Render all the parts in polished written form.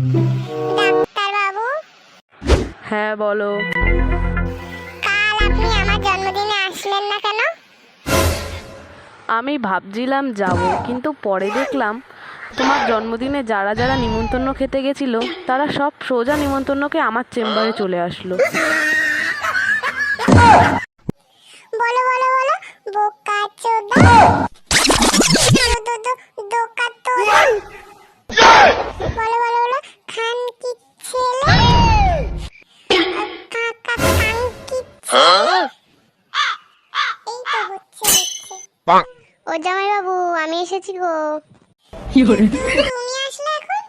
Doctor বাবু, হ্যাঁ বলো। কাল আপনি আমার জন্মদিনে আসলেন না কেন? আমি ভাবছিলাম যাব, কিন্তু পরে দেখলাম তোমার জন্মদিনে যারা যারা নিমন্ত্রণ খেতে গেছিল তারা সব সোজা নিমন্ত্রণকে আমার চেম্বারে চলে আসলো। বলো বলো বলো, বোকা চোদা, দোকা তোলা, বলো বলো বলো, খান কি ছেলে, কাকা খান কি ছেলে। এই তো হচ্ছে। ও জামাই বাবু, আমি এসেছি গো। তুমি আসলে এখন?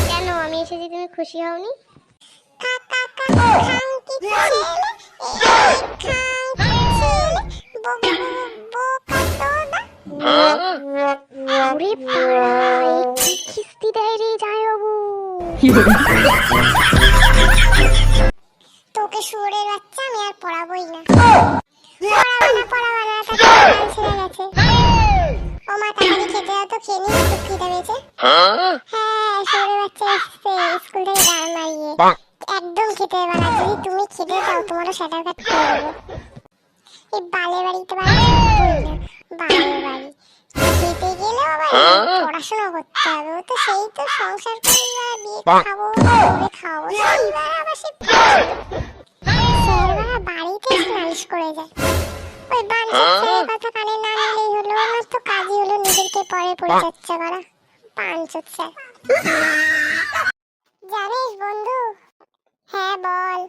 কেন, আমি এসেছি তুমি খুশি হওনি? কাকা খান কি ছেলে, বোকা তোদা। ওরে বাবা, কি কিস্তি দেয় রে জামাই বাবু। তোকে শুয়োরের বাচ্চা, আমি আর পড়াবোই না। পড়াবো না, তাতে কাল ছেড়ে গেছে। ও মা, তাড়াতাড়ি খেতে দাও তো, খেয়ে নিই, খুব খিদে পেয়েছে। হ্যাঁ, শুয়োরের বাচ্চা এসছে স্কুল থেকে গান মারিয়ে। একদম খেতে দেবে না, যদি তুমি খেতে দাও তোমারও সেটার কাট করে দেবো। এই বালের বাড়িতে বাড়ি না, বালের বাড়ি। খেতে গেলেও আবার পড়াশোনা করতে হবে। ও তো সেই তো সংসার করি, বিয়ে খাবো, করে খাবো, সেইবার আবার সে স্যাররা বাড়িতে নালিশ করে যায়। ওই বাঞ্চোত ছেলের কথা কানে না নিলেই হলো, আমার তো কাজই হলো নিজেকে পরে পরিচর্যা করা। বাঞ্চোত স্যার। জানিস বন্ধু, হ্যাঁ বল।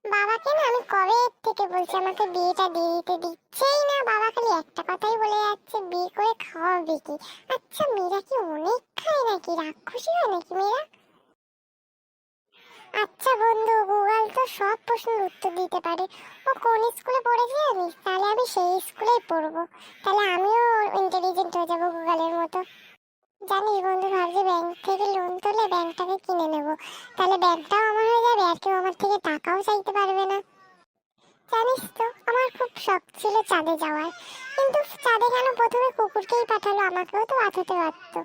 বাবাকে না আমি কবে থেকে বলছি আমাকে বিয়েটা দিয়ে দিতে, দিচ্ছেই না। বাবা খালি একটা কথাই বলে যাচ্ছে, বিয়ে করে খাওয়াবে কি? আচ্ছা, মেয়েরা কি অনেক খায় নাকি? রাক্ষসী হয় নাকি মেয়েরা? আচ্ছা বন্ধু, গুগল তো সব প্রশ্নের উত্তর দিতে পারে। ও কোন স্কুলে পড়েছে জানিস? তাহলে আমি সেই স্কুলেই পড়বো। তাহলে আমিও ইন্টেলিজেন্ট হয়ে যাবো গুগলের মতো। জানিস বন্ধু, ভাবছি ব্যাংক থেকে লোন তুলে ব্যাংকটাকে কিনে নেব। তাহলে ব্যাংকটাও আমার হয়ে যাবে, আর কেউ আমার থেকে টাকাও চাইতে পারবে না। জানিস তো, আমার খুব শখ ছিল চাঁদে যাওয়ার, কিন্তু চাঁদে কেন প্রথমে কুকুরকেই পাঠালো, আমাকেও তো পাঠাতে পারতো।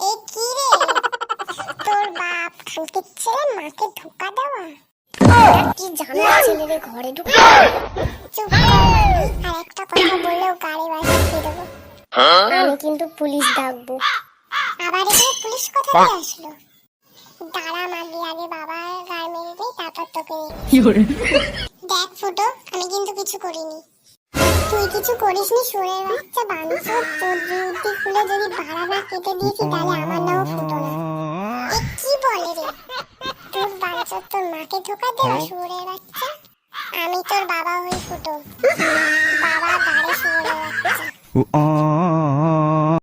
এ কি রে, তোর বাপ খানকির ছেলে মাকে ধোকা দেওয়া? কি জানা ছেলে রে, ঘরে ঢুকে চুপ কর মাগি, আর একটা কথা বললেও গাড়ি বাড়ি দিয়ে দেবো। আমি কিন্তু পুলিশ ডাকবো। আবার এখানে পুলিশ কোথা থেকে আসলো? দাঁড়া মাগি, আগে বাবা গায়ে মেরে দেই, তারপর তোকে। দেখ ফুটো, আমি কিন্তু কিছু করিনি। তুই কিছু করিসনি শুয়োরের বাচ্চা বাঞ্চোত। তোর বুদ্ধি খুলে যদি বাড়া না কেটে দিয়েছি, তাহলে আমার নামও ফুটো না। এ কি বলে রে, তোর বাঞ্চোত তোর মাকে ধোকা দেবে শুয়োরের বাচ্চা? আমি তোর বাবা হই ফুটো, বাবা গাড়ি শুয়োরের বাচ্চা।